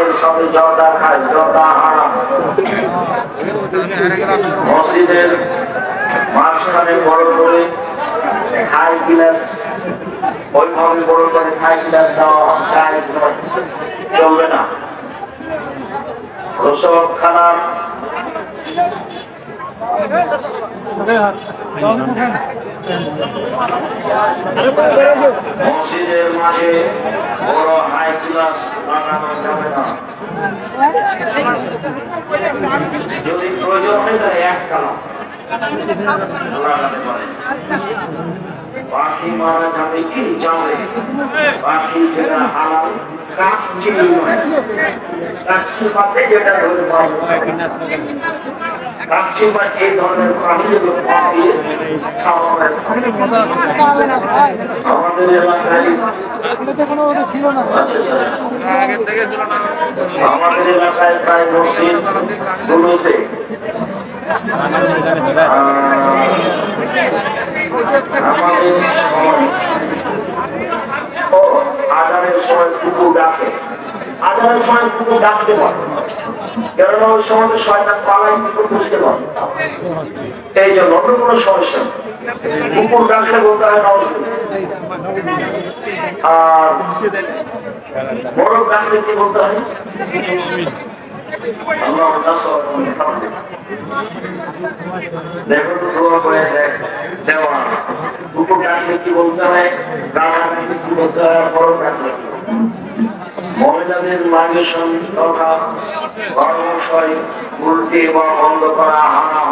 পানের সাথে জর্দা খায়, জর্দা হারাম। মসজিদের মাঝখানে বড় করে খাই গিলাস, ওইভাবে বড় করে খাই গিলাস দেওয়া যায়, চলবে না। প্রসব খানার মসজিদের মাঝে বড় হাই গ্লাস লাগানো যাবে না। যদি প্রয়োজন হয় তাহলে এক কালাম লাগাতে পারে। পাখি মারা যাবে কি যাবে, পাখি যেটা হালাল কাচ্চি নয়, কাচ্চি পাতে যেটা ধরে পাবো, কাচ্চি বা এই ধরনের প্রাণী যেগুলো পা দিয়ে খাওয়া হয়। আমাদের এলাকায় আমাদের এলাকায় প্রায় মসজিদ গুলোতে আজানের সময় কুকুর ডাকে, আজানের সময় কুকুর ডাকতে পারে, কেননা ওই সময় শয়তান পালাই কুকুর বুঝতে পারে। এই জন্য অন্য কোনো সমস্যা কুকুর ডাকলে বলতে হয় নজরুল, আর বড় ডাকলে কি বলতে হয় দেখো তো দোয়া করে দেওয়া। কুকুর ডাকলে কি বলতে হয়, গাড়া ডাকলে কি বলতে হয়, বড় ডাকলে মহিলাদের মাইগ্রেশন তথা গর্ভাশয় উল্টে বা বন্ধ করা হারাম।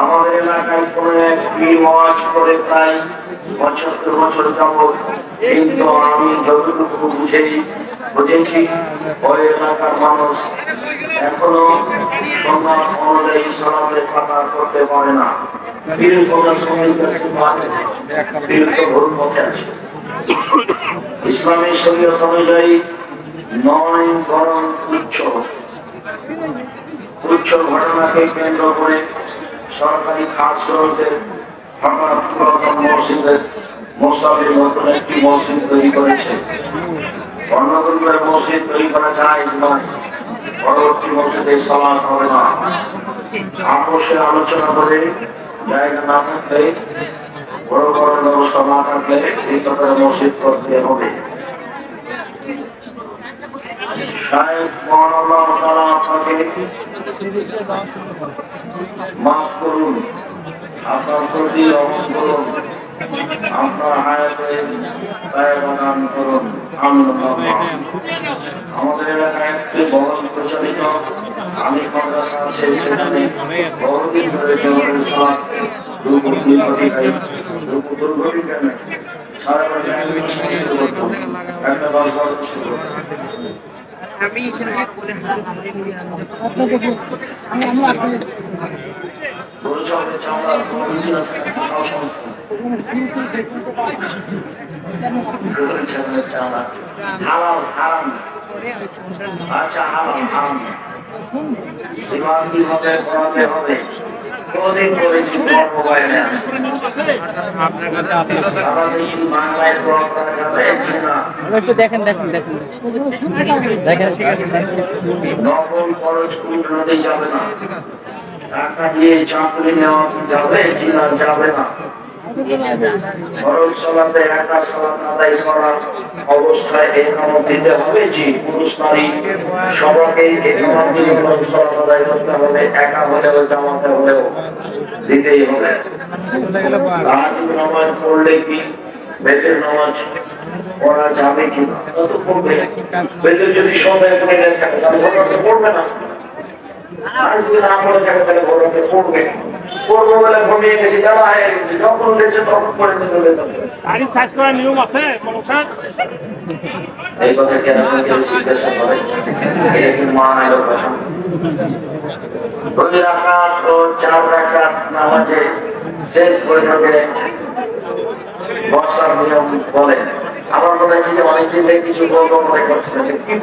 আমাদের এলাকায় কোন একটি ওয়াজ করে প্রায় ৭৫ বছর যাবত, কিন্তু আমি যতটুকু বুঝেছি ওই এলাকার মানুষ এখনো সন্ন্যাস অনুযায়ী সালাতে কাতার করতে পারে না। ইসলামী শরীয়ত অনুযায়ী ৯ বরং উচ্চ ঘটনাকে কেন্দ্র করে সরকারি খাস রোডের হঠাৎ পুরাতন মসজিদের মোস্তাফির নতুন একটি মসজিদ তৈরি করেছে। অন্যগুলোর মসজিদ তৈরি করা যায় নয়, পরবর্তী মসজিদে সালাত হবে না। আপোষে আলোচনা করে জায়গা না থাকলে, বড় বড় ব্যবস্থা না থাকলে এই কথা মসজিদ করতে হবে। আপনাকে মাফ করুন, আপনার প্রতি রহম করুন, আপনার হায়াতে দান করুন। আমাদের এলাকায় একটি বহুল প্রচলিত আমি মাদ্রাসা আছে, সেখানে বহুদিন ধরে জোহরের সালাত একটা ১০ বছর শুরু আমি আচ্ছা হারাম হারাম কিভাবে করাতে হবে কোনদিন করেছি মোবাইলে বাংলায় করা যাবে না। একটু দেখেন দেখেন দেখেন দেখেন ঠিক আছে। নকল খরচ কোনোদিন যাবে না, টাকা দিয়ে চাকরি নেওয়া যাবে কিনা যাবে না। খরচ সালাতে একা সালাত আদায় করার অবস্থায় ইকামত দিতে হবে। জি, পুরুষ নারী সবাইকে ইকামত দিয়ে সালাত আদায় করতে হবে, একা হলেও জামাতে হলেও দিতেই হবে। তাহাজ্জুদ নামাজ পড়লে কি বেতের নামাজ পড়া যাবে কিনা? তত পড়বে। বেতের যদি সময় করে থাকে তাহলে পড়বে না, আর যদি না পড়ে থাকে তাহলে ভোরকে পড়বে। পড়বো বলে ঘুমিয়ে গেছি, যারা হয়ে গেছে, যখন গেছে তখন পড়ে চলে যাবে। গাড়ি সাইজ করার নিয়ম আছে এই কথা কেন জিজ্ঞাসা করে? এটা কি মানায় কথা? 2 রাকাত ও 4 রাকাত নামাজে শেষ বৈঠকে বসার নিয়ম বলেন। আমার মনে হচ্ছে যে অনেকদিন কিছু বলবো মনে করছে কি